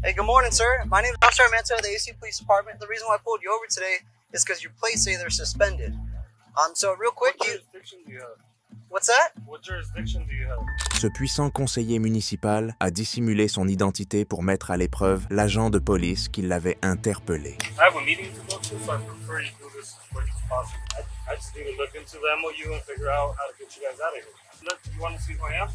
Hey, good morning, sir. My name is Officer Armento of the AC Police Department. The reason why I pulled you over today is because your plates say they're suspended. So real quick, What jurisdiction do you have? What's that? What jurisdiction do you have? Ce puissant conseiller municipal a dissimulé son identité pour mettre à l'épreuve l'agent de police qui l'avait interpellé. I have a meeting to go to, so I prefer you do this as quick as possible. I just need to look into the MOU and figure out how to get you guys out of here. Look, you want to see who I am?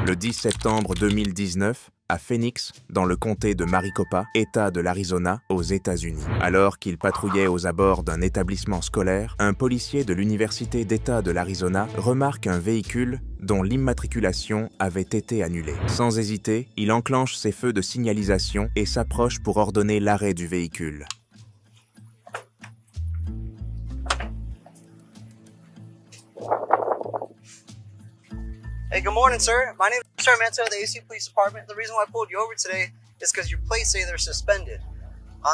Le 10 septembre 2019, à Phoenix, dans le comté de Maricopa, État de l'Arizona, aux États-Unis. Alors qu'il patrouillait aux abords d'un établissement scolaire, un policier de l'Université d'État de l'Arizona remarque un véhicule dont l'immatriculation avait été annulée. Sans hésiter, il enclenche ses feux de signalisation et s'approche pour ordonner l'arrêt du véhicule. Hey, good morning, sir. My name is Officer Armento of the AC Police Department. The reason why I pulled you over today is because your plates say they're suspended.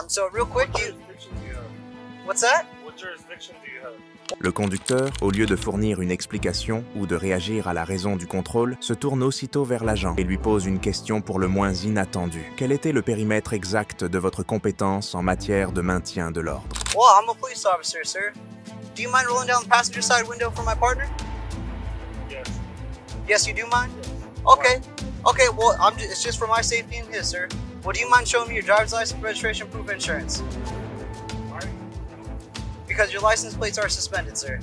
So real quick, What jurisdiction do you have? What's that? What jurisdiction do you have? Le conducteur, au lieu de fournir une explication ou de réagir à la raison du contrôle, se tourne aussitôt vers l'agent et lui pose une question pour le moins inattendue. Quel était le périmètre exact de votre compétence en matière de maintien de l'ordre? Well, I'm a police officer, sir. Do you mind rolling down the passenger side window for my partner? Yes. Yes, you do mind? Okay. Okay, well, it's just for my safety and his, sir. Well, do you mind showing me your driver's license, registration, proof of insurance? Why? Because your license plates are suspended, sir.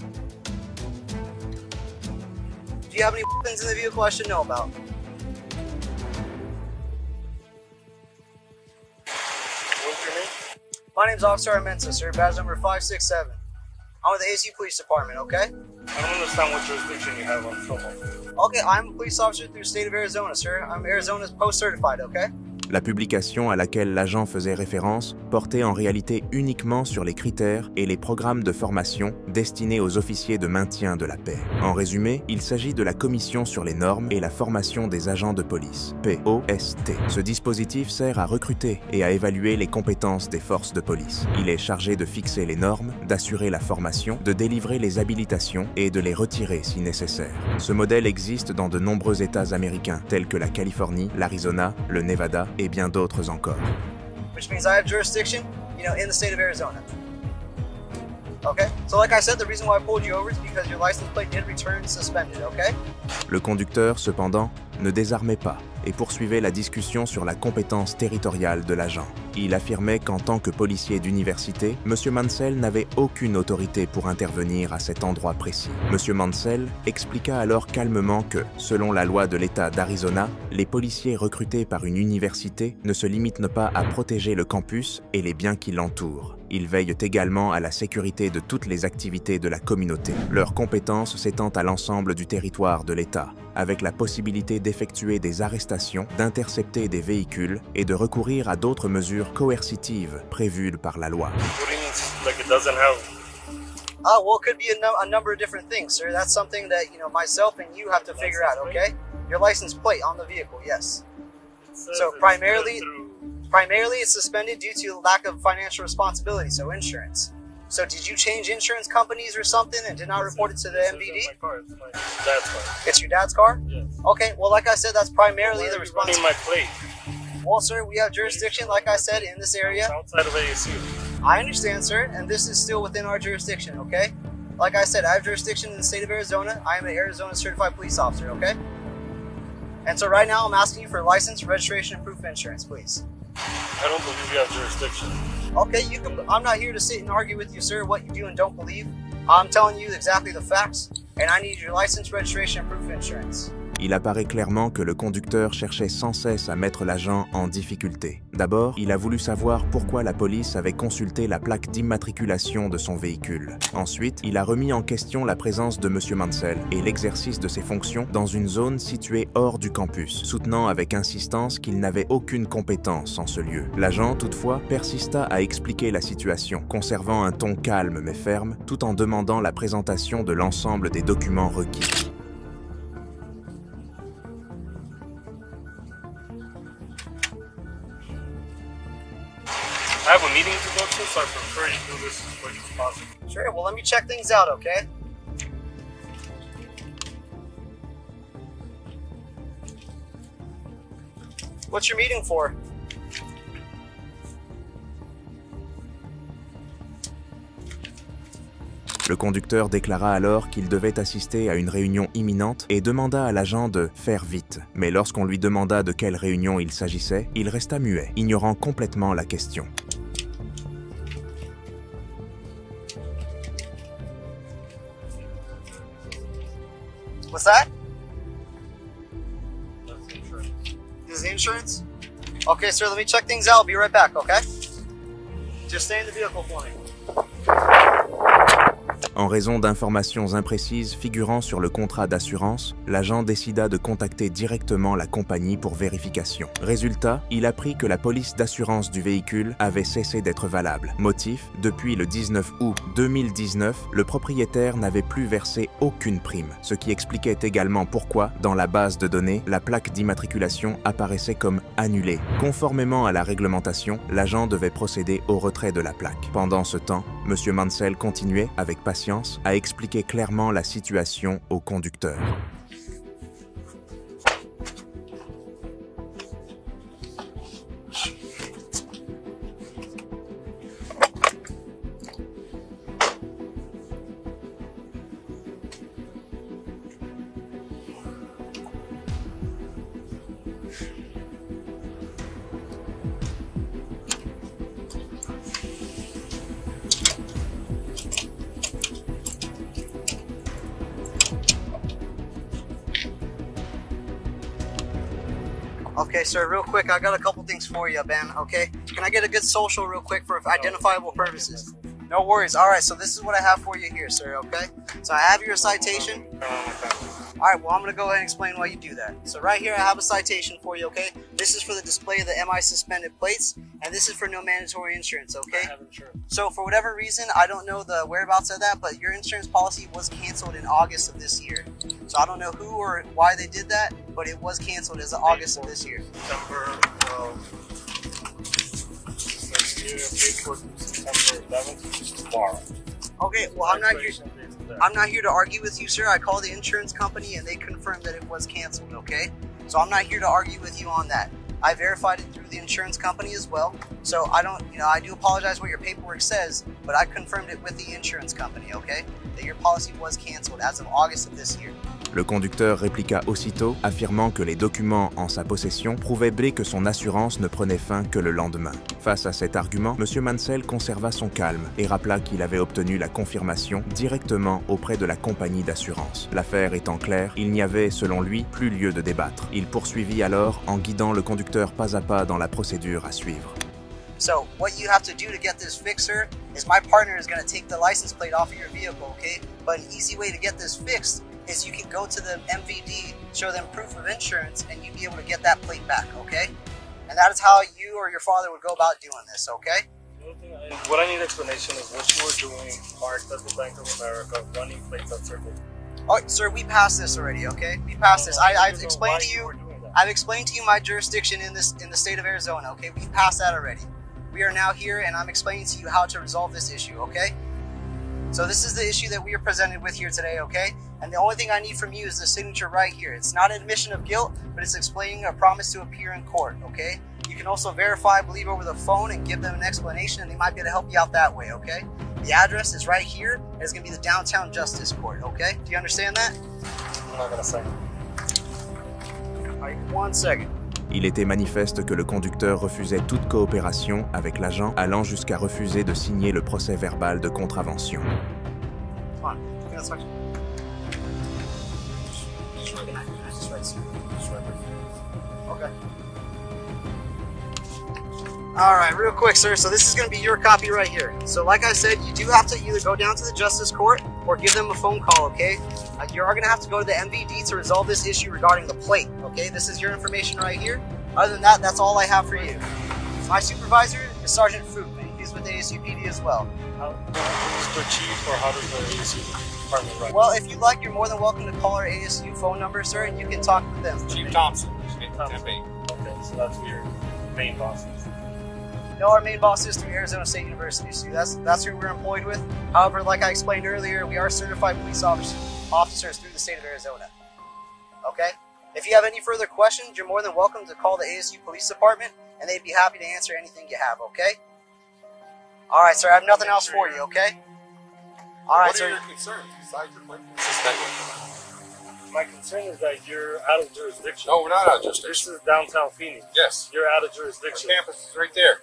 Do you have any weapons in the vehicle I should know about? What's your name? My name's Officer Armento, sir. Badge number 567. I'm with the AC Police Department, okay? I don't understand what jurisdiction you have on trouble. Okay, I'm a police officer through the state of Arizona, sir. I'm Arizona's post-certified, okay? La publication à laquelle l'agent faisait référence portait en réalité uniquement sur les critères et les programmes de formation destinés aux officiers de maintien de la paix. En résumé, il s'agit de la Commission sur les normes et la formation des agents de police, POST. Ce dispositif sert à recruter et à évaluer les compétences des forces de police. Il est chargé de fixer les normes, d'assurer la formation, de délivrer les habilitations et de les retirer si nécessaire. Ce modèle existe dans de nombreux États américains, tels que la Californie, l'Arizona, le Nevada et bien d'autres encore. Which means I have jurisdiction, in the state of Arizona. Okay? So like I said, the reason why I pulled you over is because your license plate did return suspended, okay? Le conducteur, cependant, ne désarmait pas et poursuivait la discussion sur la compétence territoriale de l'agent. Il affirmait qu'en tant que policier d'université, M. Mansell n'avait aucune autorité pour intervenir à cet endroit précis. M. Mansell expliqua alors calmement que, selon la loi de l'État d'Arizona, les policiers recrutés par une université ne se limitent pas à protéger le campus et les biens qui l'entourent. Ils veillent également à la sécurité de toutes les activités de la communauté. Leur compétence s'étend à l'ensemble du territoire de l'État, avec la possibilité d'effectuer des arrestations, d'intercepter des véhicules et de recourir à d'autres mesures coercitives prévues par la loi. What do you mean? Like it doesn't have? Well, it could be a number of different things, sir. That's something that, myself and you have to figure out, okay? Your license plate on the vehicle, yes. So primarily it's suspended due to lack of financial responsibility, so insurance. So did you change insurance companies or something and did not report it to the MVD? My car. It's my dad's car. It's your dad's car? Yes. Okay, well, like I said, that's primarily the Running responsibility. my plate. Well, sir, we have jurisdiction, like I said, in this area. It's outside of ASU. I understand, sir, and this is still within our jurisdiction, okay? Like I said, I have jurisdiction in the state of Arizona. I am an Arizona certified police officer, okay? And so right now I'm asking you for license, registration, and proof of insurance, please. I don't believe you have jurisdiction. Okay, I'm not here to sit and argue with you, sir, what you do and don't believe. I'm telling you exactly the facts, and I need your license, registration, and proof of insurance. Il apparaît clairement que le conducteur cherchait sans cesse à mettre l'agent en difficulté. D'abord, il a voulu savoir pourquoi la police avait consulté la plaque d'immatriculation de son véhicule. Ensuite, il a remis en question la présence de M. Mansell et l'exercice de ses fonctions dans une zone située hors du campus, soutenant avec insistance qu'il n'avait aucune compétence en ce lieu. L'agent, toutefois, persista à expliquer la situation, conservant un ton calme mais ferme, tout en demandant la présentation de l'ensemble des documents requis. I have a meeting to go to, so I prefer you do this as quick as possible. Sure, well, let me check things out, okay? What's your meeting for? Le conducteur déclara alors qu'il devait assister à une réunion imminente et demanda à l'agent de faire vite. Mais lorsqu'on lui demanda de quelle réunion il s'agissait, il resta muet, ignorant complètement la question. What's that? That's the insurance. This is the insurance? Okay, sir, let me check things out. I'll be right back, okay? Just stay in the vehicle for me. En raison d'informations imprécises figurant sur le contrat d'assurance, l'agent décida de contacter directement la compagnie pour vérification. Résultat, il apprit que la police d'assurance du véhicule avait cessé d'être valable. Motif, depuis le 19 août 2019, le propriétaire n'avait plus versé aucune prime, ce qui expliquait également pourquoi, dans la base de données, la plaque d'immatriculation apparaissait comme annulée. Conformément à la réglementation, l'agent devait procéder au retrait de la plaque. Pendant ce temps, M. Mansell continuait, avec patience, à expliquer clairement la situation au conducteur. Okay, sir, real quick, I got a couple things for you, Ben, okay? Can I get a good social real quick for identifiable purposes? No worries. All right, so this is what I have for you here, sir, okay? So I have your citation. All right, well, I'm going to go ahead and explain why you do that. So right here, I have a citation for you, okay? This is for the display of the MI suspended plates, and this is for no mandatory insurance, okay? I have insurance. So for whatever reason, I don't know the whereabouts of that, but your insurance policy was canceled in August of this year. So I don't know who or why they did that, but it was canceled as of August of this year. September September 11th, which is tomorrow. Okay, well, I'm not here to argue with you, sir. I called the insurance company and they confirmed that it was canceled, okay? So I'm not here to argue with you on that. I verified it through the insurance company as well. So I don't, I do apologize what your paperwork says, but I confirmed it with the insurance company, okay? That your policy was canceled as of August of this year. Le conducteur répliqua aussitôt, affirmant que les documents en sa possession prouvaient blé que son assurance ne prenait fin que le lendemain. Face à cet argument, M. Mansell conserva son calme et rappela qu'il avait obtenu la confirmation directement auprès de la compagnie d'assurance. L'affaire étant claire, il n'y avait, selon lui, plus lieu de débattre. Il poursuivit alors en guidant le conducteur pas à pas dans la procédure à suivre. So what you have to do to get this fixed, sir, is my partner is going to take the license plate off of your vehicle, okay? But an easy way to get this fixed is you can go to the MVD, show them proof of insurance, and you'd be able to get that plate back, okay? And that is how you or your father would go about doing this, okay? What I need explanation is what you were doing marked at the Bank of America, running plates at Circle. Oh, sir, we passed this already, okay? We passed this. I've explained to you. I've explained to you my jurisdiction in the state of Arizona, okay? We passed that already. We are now here, and I'm explaining to you how to resolve this issue, okay? So this is the issue that we are presented with here today, okay? And the only thing I need from you is the signature right here. It's not an admission of guilt, but it's explaining a promise to appear in court, okay? You can also verify, I believe, over the phone and give them an explanation, and they might be able to help you out that way, okay? The address is right here, and it's going to be the Downtown Justice Court, okay? Do you understand that? I'm not going to say. All right, 1 second. Il était manifeste que le conducteur refusait toute coopération avec l'agent, allant jusqu'à refuser de signer le procès-verbal de contravention. Come on, that's fine. Okay. All right, real quick, sir. So this is going to be your copy right here. So like I said, you do have to either go down to the Justice Court or give them a phone call, okay? You are going to have to go to the MVD to resolve this issue regarding the plate, okay? This is your information right here. Other than that, that's all I have for you. My supervisor is Sergeant Fruitman. He's with the ASUPD as well. How does the chief or how does the ASU department run? Well, if you'd like, you're more than welcome to call our ASU phone number, sir, and you can talk with them. Chief Thompson. Okay, so that's who your main boss is. No, our main boss is through Arizona State University, so that's who we're employed with. However, like I explained earlier, we are certified police officers through the state of Arizona. Okay? If you have any further questions, you're more than welcome to call the ASU Police Department, and they'd be happy to answer anything you have, okay? All right, sir, I have nothing else for you, okay? All right, sir. What are your concerns besides your suspect? My concern is that you're out of jurisdiction. No, we're not out of This jurisdiction. is downtown Phoenix. Yes. You're out of Our jurisdiction. campus is right there.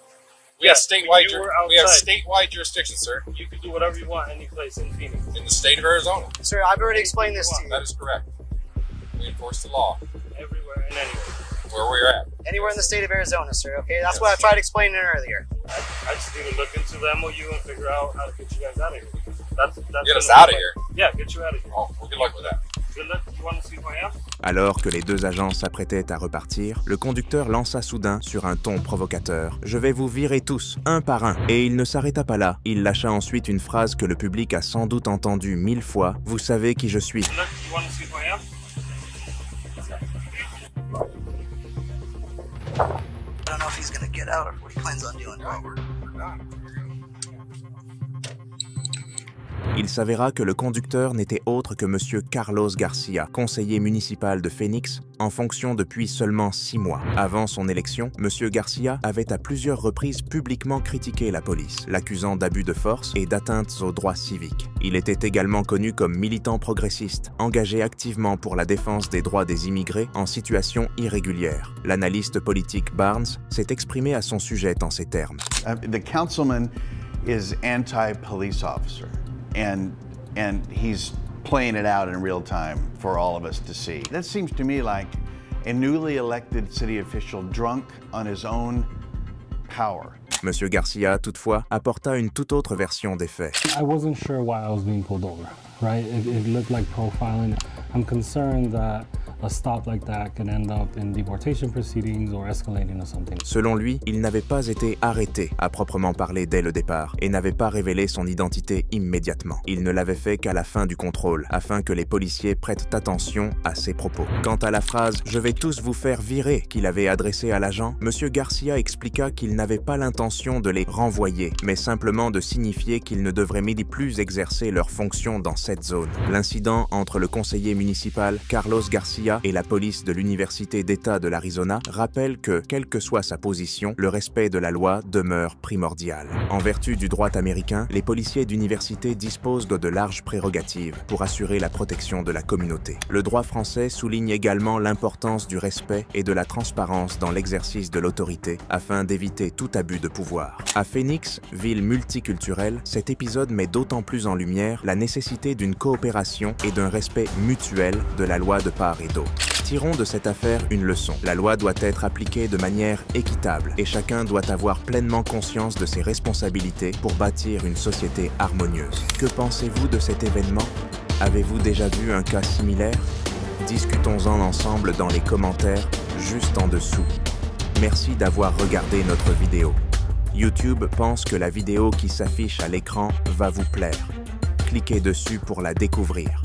We Yeah, have statewide. you were We have outside. statewide jurisdiction, sir, You can do whatever you want any place in Phoenix. in the state of Arizona. Sir, I've already explained this to you. That is correct. We enforce the law Everywhere and anywhere. where we're at. Anywhere in the state of Arizona, sir, okay? That's what I tried explaining earlier. I just need to look into the MOU and figure out how to get you guys out of here. That's Get us out of here. Yeah, get you out of here. Oh, well, good luck with that. Good luck. You want to see who I am? Alors que les deux agents s'apprêtaient à repartir, le conducteur lança soudain sur un ton provocateur « Je vais vous virer tous, un par un ». Et il ne s'arrêta pas là. Il lâcha ensuite une phrase que le public a sans doute entendue 1000 fois « Vous savez qui je suis ». Good luck. You want to see who I am? I don't know if he's gonna get out or what he plans on doing. Il s'avéra que le conducteur n'était autre que Monsieur Carlos Garcia, conseiller municipal de Phoenix, en fonction depuis seulement 6 mois. Avant son élection, Monsieur Garcia avait à plusieurs reprises publiquement critiqué la police, l'accusant d'abus de force et d'atteintes aux droits civiques. Il était également connu comme militant progressiste, engagé activement pour la défense des droits des immigrés en situation irrégulière. L'analyste politique Barnes s'est exprimé à son sujet en ces termes. The councilman is anti-police officer, and he's playing it out in real time for all of us to see. That seems to me like a newly elected city official drunk on his own power. Monsieur Garcia, toutefois, apporta une toute autre version des faits. I wasn't sure why I was being pulled over, right? It looked like profiling. I'm concerned that a stop like that could end up in deportation proceedings or escalating to something. Selon lui, il n'avait pas été arrêté à proprement parler dès le départ et n'avait pas révélé son identité immédiatement. Il ne l'avait fait qu'à la fin du contrôle, afin que les policiers prêtent attention à ses propos. Quant à la phrase « Je vais tous vous faire virer » qu'il avait adressée à l'agent, Monsieur Garcia expliqua qu'il n'avait pas l'intention de les renvoyer, mais simplement de signifier qu'ils ne devraient plus exercer leurs fonctions dans cette zone. L'incident entre le conseiller municipal Carlos Garcia et la police de l'Université d'État de l'Arizona rappelle que, quelle que soit sa position, le respect de la loi demeure primordial. En vertu du droit américain, les policiers d'université disposent de larges prérogatives pour assurer la protection de la communauté. Le droit français souligne également l'importance du respect et de la transparence dans l'exercice de l'autorité afin d'éviter tout abus de pouvoir. À Phoenix, ville multiculturelle, cet épisode met d'autant plus en lumière la nécessité d'une coopération et d'un respect mutuel de la loi de part et d'autre. Tirons de cette affaire une leçon. La loi doit être appliquée de manière équitable et chacun doit avoir pleinement conscience de ses responsabilités pour bâtir une société harmonieuse. Que pensez-vous de cet événement? Avez-vous déjà vu un cas similaire? Discutons-en ensemble dans les commentaires juste en dessous. Merci d'avoir regardé notre vidéo. YouTube pense que la vidéo qui s'affiche à l'écran va vous plaire. Cliquez dessus pour la découvrir.